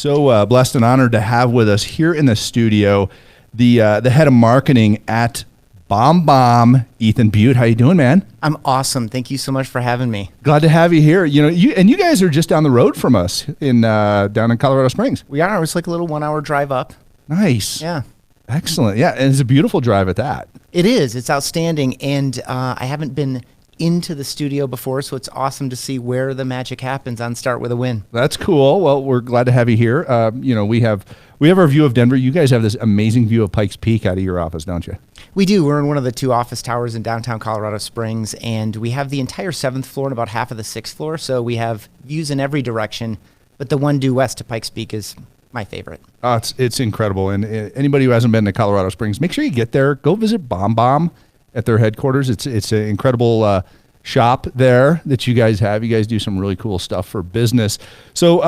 So blessed and honored to have with us here in the studio the head of marketing at BombBomb, Ethan Beute. How you doing, man? I'm awesome. Thank you so much for having me. Glad to have you here. You know, you guys are just down the road from us in down in Colorado Springs. We are. It's like a little 1 hour drive up. Nice. Yeah. Excellent. Yeah, and it's a beautiful drive at that. It is. It's outstanding. And I haven't been into the studio before, so it's awesome to see where the magic happens on Start With a Win. That's cool. Well, we're glad to have you here. You know, we have our view of Denver. You guys have this amazing view of Pikes Peak out of your office, don't you? We do. We're in one of the 2 office towers in downtown Colorado Springs, and we have the entire 7th floor and about half of the 6th floor, so we have views in every direction, but the one due west to Pikes Peak is my favorite. It's incredible, and anybody who hasn't been to Colorado Springs, make sure you get there. Go visit BombBomb at their headquarters. It's an incredible shop there that you guys have. You guys do some really cool stuff for business. So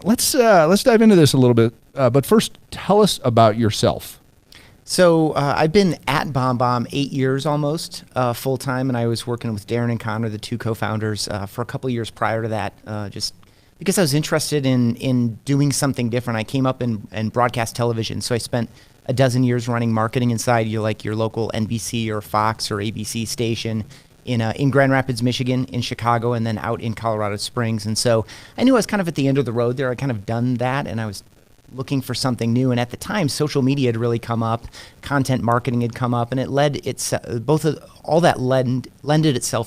let's dive into this a little bit. But first, tell us about yourself. So I've been at BombBomb 8 years almost full time, and I was working with Darren and Connor, the 2 co-founders, for a couple years prior to that, just because I was interested in doing something different. I came up in broadcast television, so I spent a dozen years running marketing inside your local NBC or Fox or ABC station in Grand Rapids, Michigan, in Chicago, and then out in Colorado Springs. And so I knew I was kind of at the end of the road there. I kind of done that, and I was looking for something new. And at the time, social media had really come up, content marketing had come up, and it lended itself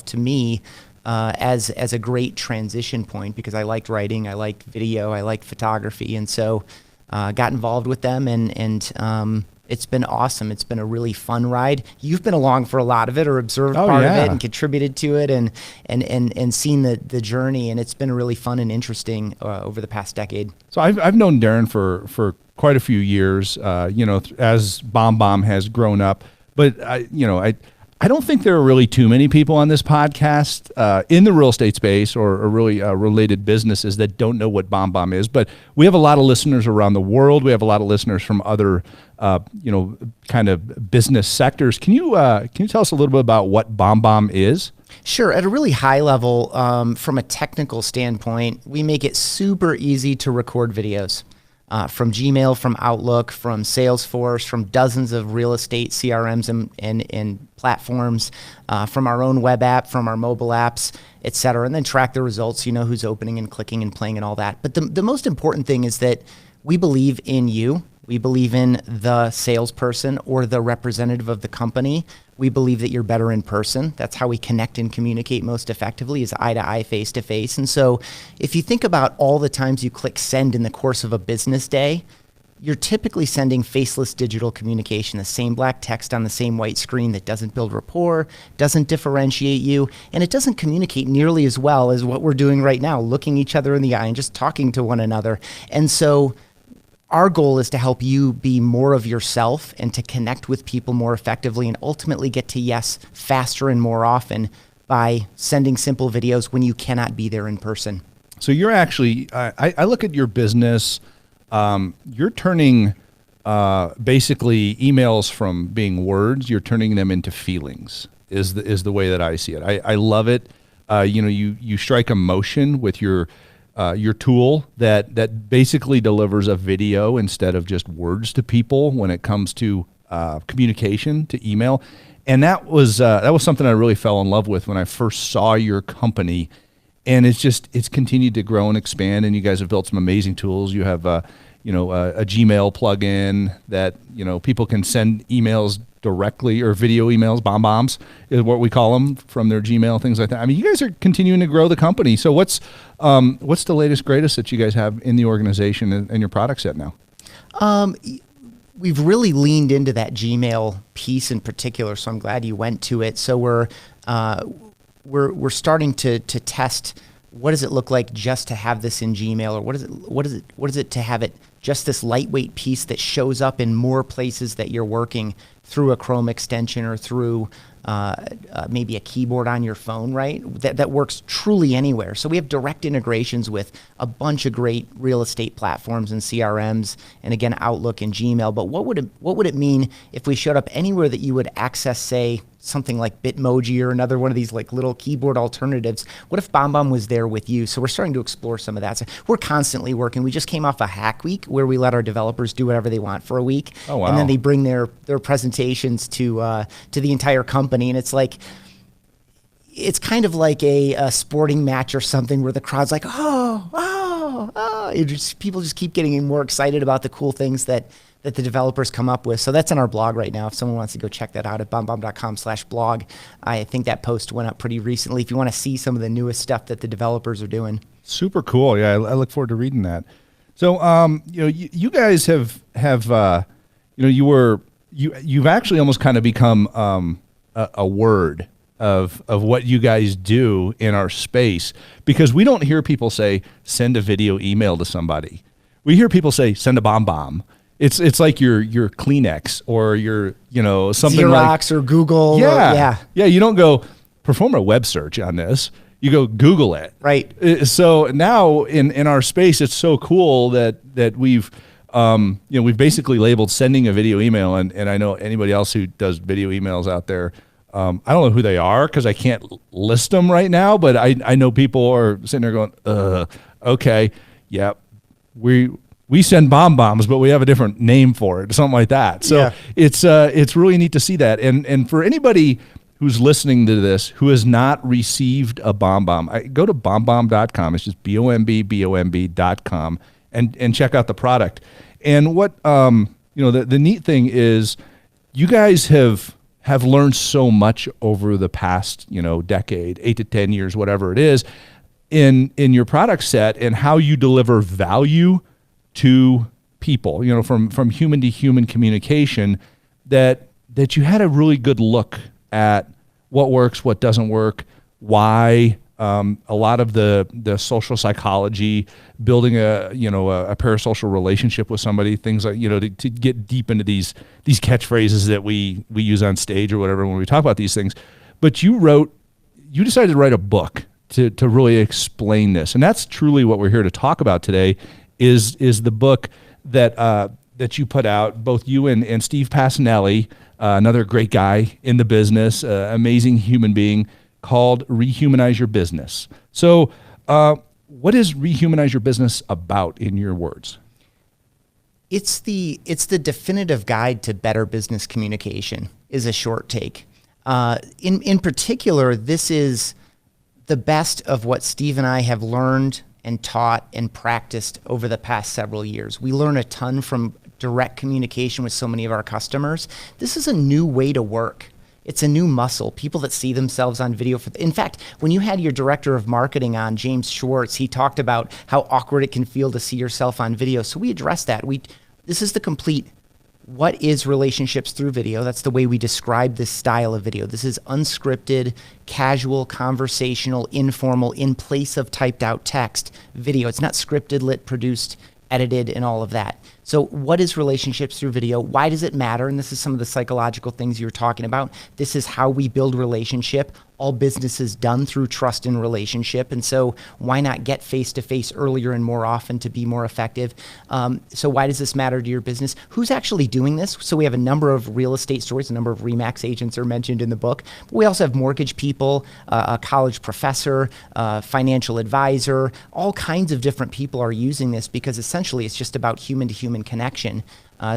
to me as a great transition point, because I liked writing, I liked video, I liked photography, and so got involved with them, and it's been awesome. It's been a really fun ride. You've been along for a lot of it, or observed part of it, and contributed to it, and seen the journey. And it's been really fun and interesting over the past decade. So I've known Darren for quite a few years. You know, as BombBomb has grown up, but I don't think there are really too many people on this podcast in the real estate space or really related businesses that don't know what BombBomb is. But we have a lot of listeners around the world. We have a lot of listeners from other, kind of business sectors. Can you tell us a little bit about what BombBomb is? Sure. At a really high level, from a technical standpoint, we make it super easy to record videos. From Gmail, from Outlook, from Salesforce, from dozens of real estate CRMs and platforms, from our own web app, from our mobile apps, et cetera, and then track the results, who's opening and clicking and playing and all that. But the most important thing is that we believe in you. We believe in the salesperson or the representative of the company. We believe that you're better in person. That's how we connect and communicate most effectively, is eye to eye, face to face. And so if you think about all the times you click send in the course of a business day, you're typically sending faceless digital communication, the same black text on the same white screen that doesn't build rapport, doesn't differentiate you, and it doesn't communicate nearly as well as what we're doing right now, looking each other in the eye and just talking to one another. And so our goal is to help you be more of yourself and to connect with people more effectively and ultimately get to yes faster and more often by sending simple videos when you cannot be there in person. So you're actually, I look at your business, you're turning basically emails from being words, you're turning them into feelings is the way that I see it. I love it. You strike a motion with your tool that basically delivers a video instead of just words to people when it comes to communication to email. And that was something I really fell in love with when I first saw your company. And it's continued to grow and expand. And you guys have built some amazing tools. You have a Gmail plugin that people can send emails directly, or video emails, BombBombs is what we call them, from their Gmail, things like that. I mean, you guys are continuing to grow the company. So what's the latest, greatest that you guys have in the organization and your product set now? We've really leaned into that Gmail piece in particular, so I'm glad you went to it. So we're starting to test, what does it look like just to have this in Gmail, or what is it to have it just this lightweight piece that shows up in more places that you're working through a Chrome extension or through maybe a keyboard on your phone, right? That works truly anywhere. So we have direct integrations with a bunch of great real estate platforms and CRMs, and again, Outlook and Gmail. But what would it mean if we showed up anywhere that you would access, say, something like Bitmoji or another one of these like little keyboard alternatives. What if BombBomb was there with you? So we're starting to explore some of that. So we're constantly working. We just came off a hack week where we let our developers do whatever they want for a week. Oh, wow. And then they bring their presentations to the entire company. And it's like, it's kind of like a sporting match or something where the crowd's like, people just keep getting more excited about the cool things that the developers come up with. So that's on our blog right now. If someone wants to go check that out at bombbomb.com/blog. I think that post went up pretty recently. If you want to see some of the newest stuff that the developers are doing. Super cool. Yeah, I look forward to reading that. So, you guys have you've actually almost kind of become a word of what you guys do in our space, because we don't hear people say send a video email to somebody. We hear people say send a BombBomb. It's like your Kleenex or your something Xerox or Google. Yeah. You don't go perform a web search on this. You go Google it. Right. So now in our space, it's so cool that we've we've basically labeled sending a video email, and I know anybody else who does video emails out there. I don't know who they are because I can't list them right now, but I know people are sitting there going, okay, yeah, we send BombBombs, but we have a different name for it, something like that. So it's really neat to see that. And for anybody who's listening to this who has not received a BombBomb, go to BombBomb.com. It's just BombBomb.com and check out the product. And what the neat thing is, you guys have learned so much over the past, decade, 8 to 10 years, whatever it is, in your product set and how you deliver value to people, from human to human communication, that you had a really good look at what works, what doesn't work, why. A lot of the social psychology, building a parasocial relationship with somebody, things like, to get deep into these catchphrases that we use on stage or whatever when we talk about these things. But you decided to write a book to really explain this. And that's truly what we're here to talk about today is the book that you put out, both you and Steve Passanelli, another great guy in the business, amazing human being, called Rehumanize Your Business. So what is Rehumanize Your Business about, in your words? It's the definitive guide to better business communication, is a short take. In particular, this is the best of what Steve and I have learned and taught and practiced over the past several years. We learn a ton from direct communication with so many of our customers. This is a new way to work. It's a new muscle. People that see themselves on video. In fact, when you had your director of marketing on, James Schwartz, he talked about how awkward it can feel to see yourself on video. So we addressed that. This is the complete, what is relationships through video? That's the way we describe this style of video. This is unscripted, casual, conversational, informal, in place of typed out text video. It's not scripted, lit, produced, edited, and all of that. So what is relationships through video? Why does it matter? And this is some of the psychological things you were talking about. This is how we build relationship. All business is done through trust and relationship. And so why not get face-to-face earlier and more often to be more effective? So why does this matter to your business? Who's actually doing this? So we have a number of real estate stories, a number of RE/MAX agents are mentioned in the book. But we also have mortgage people, a college professor, financial advisor, all kinds of different people are using this because essentially it's just about human-to-human connection.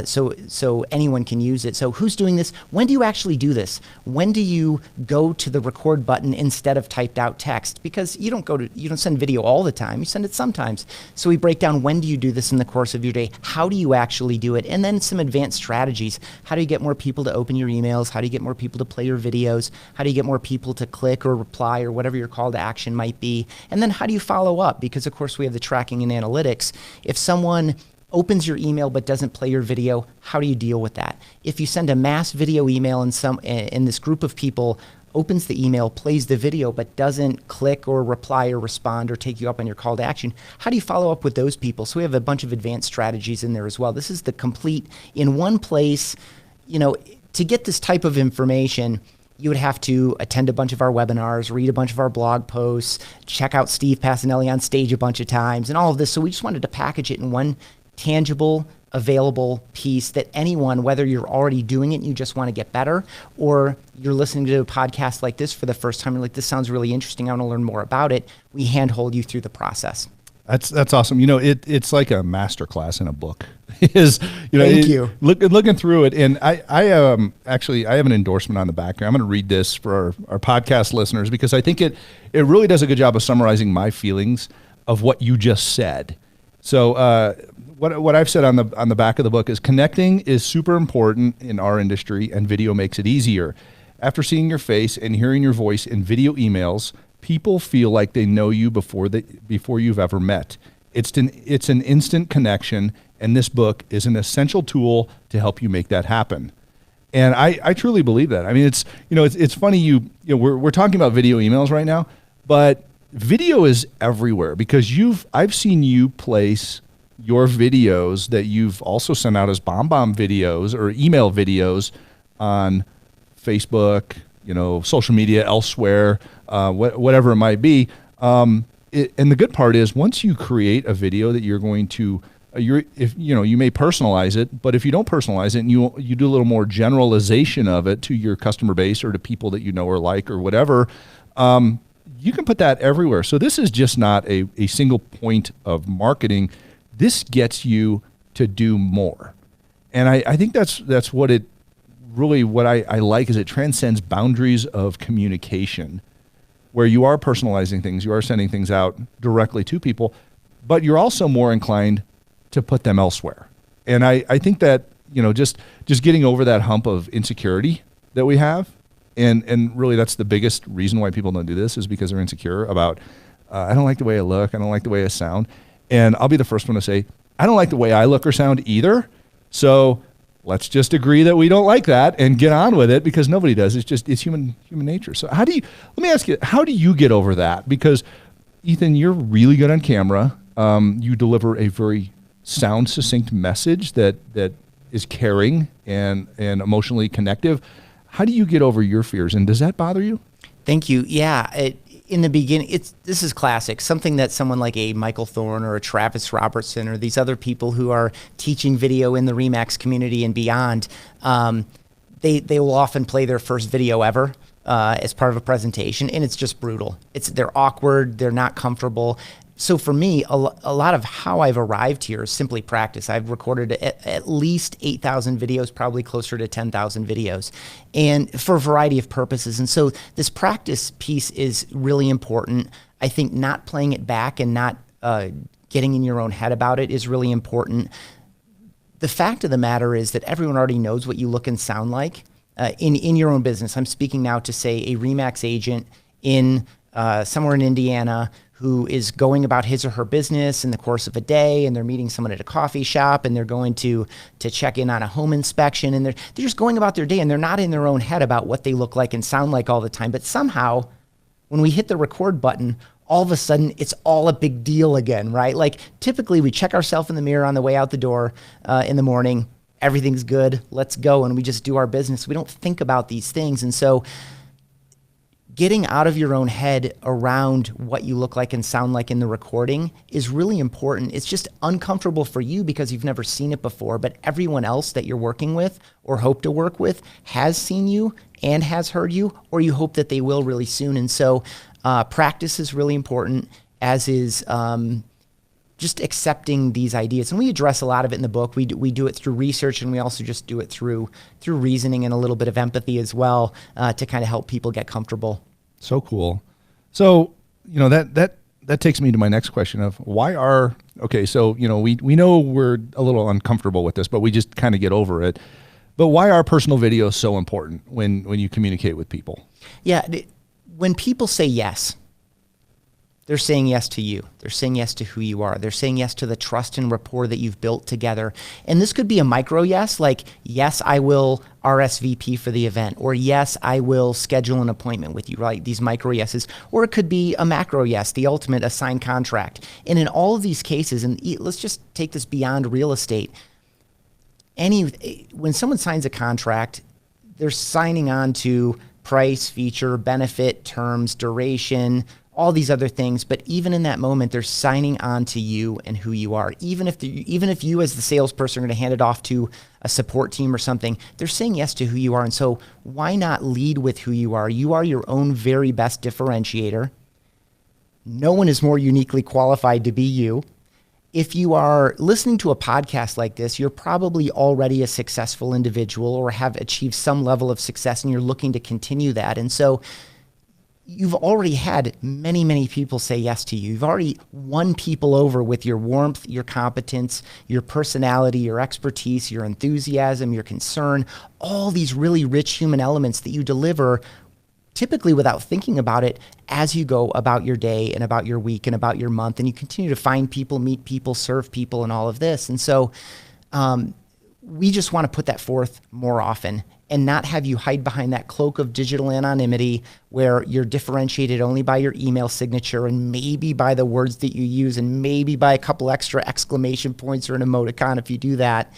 So anyone can use it. So who's doing this? When do you actually do this? When do you go to the record button instead of typed out text? Because you don't send video all the time. You send it sometimes. So we break down, when do you do this in the course of your day? How do you actually do it? And then some advanced strategies. How do you get more people to open your emails? How do you get more people to play your videos? How do you get more people to click or reply or whatever your call to action might be? And then how do you follow up? Because of course we have the tracking and analytics. If someone opens your email but doesn't play your video, how do you deal with that? If you send a mass video email and this group of people opens the email, plays the video, but doesn't click or reply or respond or take you up on your call to action, how do you follow up with those people? So we have a bunch of advanced strategies in there as well. This is the complete, in one place. To get this type of information, you would have to attend a bunch of our webinars, read a bunch of our blog posts, check out Steve Passanelli on stage a bunch of times and all of this. So we just wanted to package it in one tangible, available piece that anyone, whether you're already doing it and you just want to get better, or you're listening to a podcast like this for the first time, you're like, this sounds really interesting, I want to learn more about it, we handhold you through the process. That's awesome. It's like a master class in a book. Thank you. Looking through it, and I actually have an endorsement on the back here. I'm going to read this for our podcast listeners because I think it really does a good job of summarizing my feelings of what you just said. So what I've said on the back of the book is connecting is super important in our industry, and video makes it easier. After seeing your face and hearing your voice in video emails, people feel like they know you before you've ever met. It's an instant connection, and this book is an essential tool to help you make that happen. And I truly believe that. I mean, it's funny we're talking about video emails right now, but video is everywhere because I've seen you place your videos that you've also sent out as BombBomb videos or email videos on Facebook, social media elsewhere, whatever it might be. And the good part is once you create a video that you're going to, you may personalize it, but if you don't personalize it and you do a little more generalization of it to your customer base or to people that you know or like or whatever, you can put that everywhere. So this is just not a single point of marketing. This gets you to do more. And I think that's what it really, what I like is it transcends boundaries of communication, where you are personalizing things, you are sending things out directly to people, but you're also more inclined to put them elsewhere. And I think that, just getting over that hump of insecurity that we have, and really that's the biggest reason why people don't do this is because they're insecure about, I don't like the way I look, I don't like the way I sound. And I'll be the first one to say, I don't like the way I look or sound either. So let's just agree that we don't like that and get on with it because nobody does. It's human nature. So let me ask you, how do you get over that? Because Ethan, you're really good on camera. You deliver a very sound, succinct message that is caring and emotionally connective. How do you get over your fears? And does that bother you? Thank you. Yeah. In the beginning, this is classic. Something that someone like a Michael Thorne or a Travis Robertson or these other people who are teaching video in the Remax community and beyond, they will often play their first video ever as part of a presentation, and it's just brutal. They're awkward, they're not comfortable. So for me, a lot of how I've arrived here is simply practice. I've recorded at least 8,000 videos, probably closer to 10,000 videos, and for a variety of purposes. And so this practice piece is really important. I think not playing it back and not getting in your own head about it is really important. The fact of the matter is that everyone already knows what you look and sound like in your own business. I'm speaking now to, say, a Remax agent in somewhere in Indiana who is going about his or her business in the course of a day, and they're meeting someone at a coffee shop, and they're going to check in on a home inspection, and they're just going about their day, and they're not in their own head about what they look like and sound like all the time. But somehow, when we hit the record button, all of a sudden, it's all a big deal again, right? Like typically we check ourselves in the mirror on the way out the door in the morning, everything's good, let's go, and we just do our business. We don't think about these things. And so getting out of your own head around what you look like and sound like in the recording is really important. It's just uncomfortable for you because you've never seen it before, but everyone else that you're working with or hope to work with has seen you and has heard you, or you hope that they will really soon. And so practice is really important, as is just accepting these ideas. And we address a lot of it in the book. We do it through research, and we also just do it through reasoning and a little bit of empathy as well to kind of help people get comfortable. So cool. So, that takes me to my next question of so, we know we're a little uncomfortable with this, but we just kind of get over it. But why are personal videos so important when you communicate with people? Yeah. When people say yes, they're saying yes to you. They're saying yes to who you are. They're saying yes to the trust and rapport that you've built together. And this could be a micro yes, like, yes, I will RSVP for the event, or yes, I will schedule an appointment with you, right? These micro yeses. Or it could be a macro yes, the ultimate, a signed contract. And in all of these cases, and let's just take this beyond real estate, when someone signs a contract, they're signing on to price, feature, benefit, terms, duration, all these other things. But even in that moment, they're signing on to you and who you are. Even if you as the salesperson are going to hand it off to a support team or something, they're saying yes to who you are. And so why not lead with who you are? You are your own very best differentiator. No one is more uniquely qualified to be you. If you are listening to a podcast like this, you're probably already a successful individual or have achieved some level of success, and you're looking to continue that. And so you've already had many, many people say yes to you. You've already won people over with your warmth, your competence, your personality, your expertise, your enthusiasm, your concern, all these really rich human elements that you deliver typically without thinking about it as you go about your day and about your week and about your month. And you continue to find people, meet people, serve people, and all of this. And so we just want to put that forth more often and not have you hide behind that cloak of digital anonymity where you're differentiated only by your email signature and maybe by the words that you use and maybe by a couple extra exclamation points or an emoticon if you do that.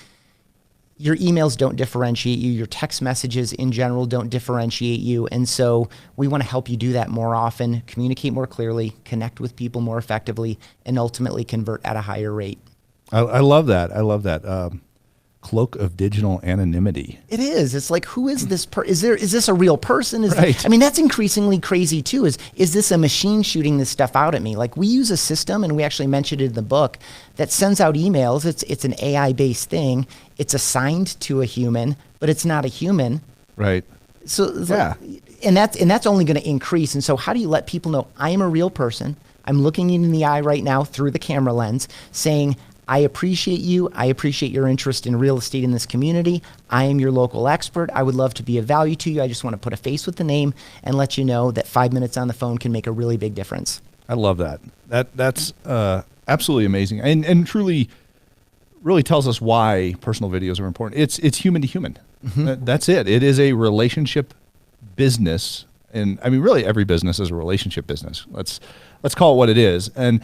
Your emails don't differentiate you. Your text messages in general don't differentiate you. And so we want to help you do that more often, communicate more clearly, connect with people more effectively, and ultimately convert at a higher rate. I love that. I love that. Cloak of digital anonymity. It is. It's like, who is this? Is this a real person? Right. I mean, that's increasingly crazy too. Is this a machine shooting this stuff out at me? Like, we use a system, and we actually mentioned it in the book, that sends out emails. It's an AI-based thing. It's assigned to a human, but it's not a human. Right. So yeah. And that's only going to increase. And so how do you let people know I am a real person? I'm looking you in the eye right now through the camera lens saying, I appreciate you. I appreciate your interest in real estate in this community. I am your local expert. I would love to be of value to you. I just want to put a face with the name and let you know that 5 minutes on the phone can make a really big difference. I love that. That's absolutely amazing, and truly really tells us why personal videos are important. It's human to human. Mm-hmm. That's it. It is a relationship business, and I mean, really, every business is a relationship business. Let's call it what it is, and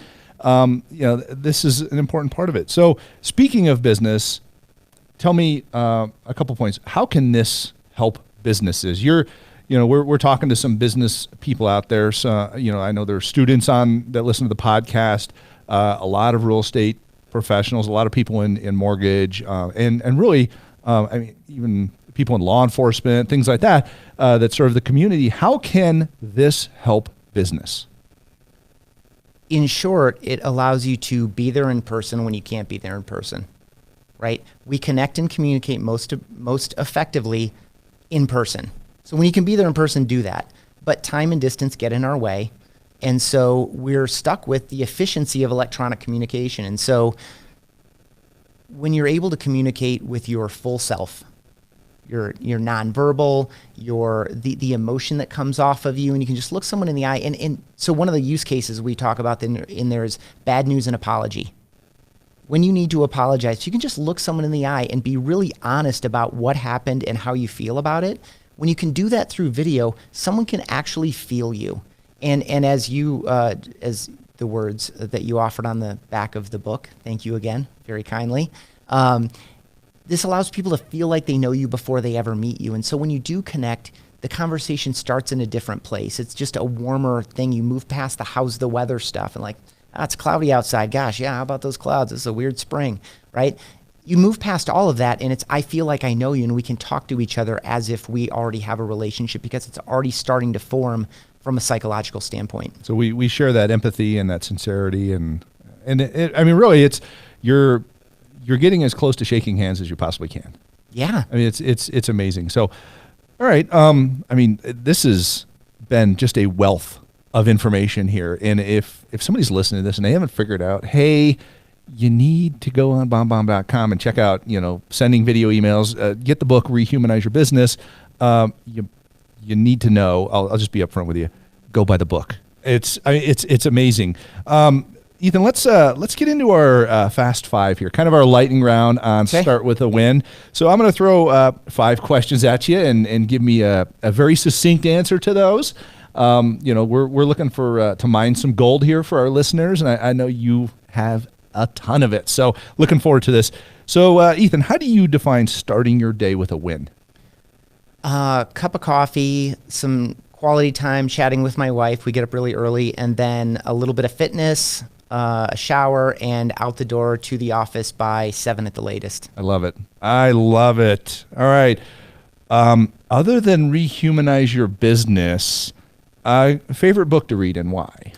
this is an important part of it. So speaking of business, tell me a couple points. How can this help businesses? We're talking to some business people out there. So, I know there are students that listen to the podcast, a lot of real estate professionals, a lot of people in mortgage, and really, even people in law enforcement, things like that, that serve the community. How can this help business? In short, it allows you to be there in person when you can't be there in person, right? We connect and communicate most effectively in person. So when you can be there in person, do that. But time and distance get in our way. And so we're stuck with the efficiency of electronic communication. And so when you're able to communicate with your full self, your nonverbal, the emotion that comes off of you, and you can just look someone in the eye. And so one of the use cases we talk about in there is bad news and apology. When you need to apologize, you can just look someone in the eye and be really honest about what happened and how you feel about it. When you can do that through video, someone can actually feel you. And as the words that you offered on the back of the book, thank you again, very kindly. This allows people to feel like they know you before they ever meet you. And so when you do connect, the conversation starts in a different place. It's just a warmer thing. You move past the how's the weather stuff and it's cloudy outside. Gosh, yeah, how about those clouds? It's a weird spring, right? You move past all of that, and it's I feel like I know you, and we can talk to each other as if we already have a relationship because it's already starting to form from a psychological standpoint. So we share that empathy and that sincerity, and really, it's you're getting as close to shaking hands as you possibly can. Yeah. I mean, it's amazing. So, all right. This has been just a wealth of information here. And if somebody's listening to this and they haven't figured out, hey, you need to go on BombBomb.com and check out, sending video emails, get the book, Rehumanize Your Business. You need to know, I'll just be upfront with you, go buy the book. It's amazing. Ethan, let's get into our fast five here, kind of our lightning round on Start with a Win. So I'm going to throw 5 questions at you and give me a very succinct answer to those. We're looking to mine some gold here for our listeners, and I know you have a ton of it. So looking forward to this. So Ethan, how do you define starting your day with a win? Cup of coffee, some quality time chatting with my wife. We get up really early, and then a little bit of fitness, a shower, and out the door to the office by 7 at the latest. I love it. I love it. All right. Other than Rehumanize Your Business, favorite book to read and why?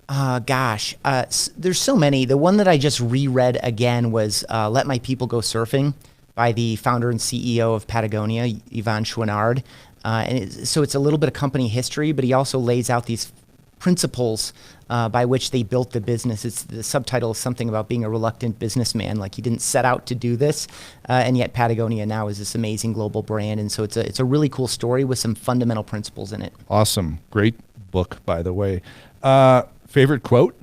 There's so many. The one that I just reread again was Let My People Go Surfing by the founder and CEO of Patagonia, Yvon Chouinard. So it's a little bit of company history, but he also lays out these principles by which they built the business. The subtitle is something about being a reluctant businessman. Like, he didn't set out to do this, and yet Patagonia now is this amazing global brand. And so it's a really cool story with some fundamental principles in it. Awesome. Great book, by the way. Favorite quote?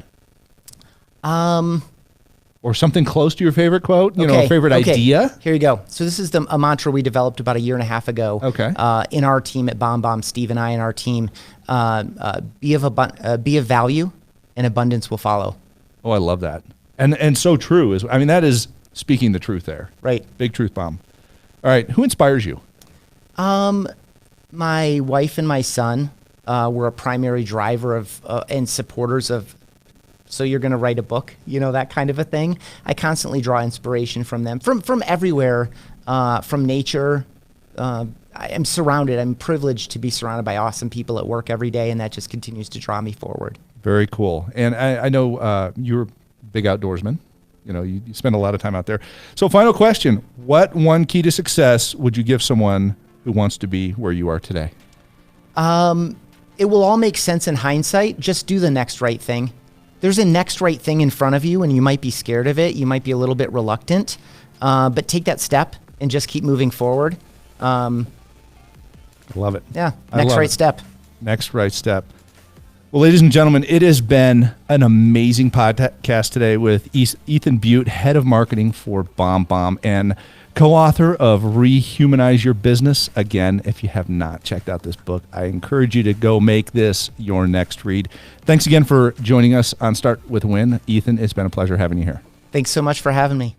Or something close to your favorite quote? Favorite idea? Here you go. So this is a mantra we developed about 1.5 years ago. Okay. In our team at BombBomb, Steve and I and our team, be of value, and abundance will follow. Oh, I love that. And so true. That is speaking the truth there. Right. Big truth bomb. All right. Who inspires you? My wife and my son were a primary driver of and supporters of, so you're going to write a book, that kind of a thing. I constantly draw inspiration from them, from everywhere, from nature. I'm privileged to be surrounded by awesome people at work every day, and that just continues to draw me forward. Very cool. And I know you're a big outdoorsman. You spend a lot of time out there. So final question, what one key to success would you give someone who wants to be where you are today? It will all make sense in hindsight. Just do the next right thing. There's a next right thing in front of you, and you might be scared of it. You might be a little bit reluctant, but take that step and just keep moving forward. I love it. Yeah, next right step. Next right step. Well, ladies and gentlemen, it has been an amazing podcast today with Ethan Beute, head of marketing for BombBomb and co-author of Rehumanize Your Business. Again, if you have not checked out this book, I encourage you to go make this your next read. Thanks again for joining us on Start with a Win. Ethan, it's been a pleasure having you here. Thanks so much for having me.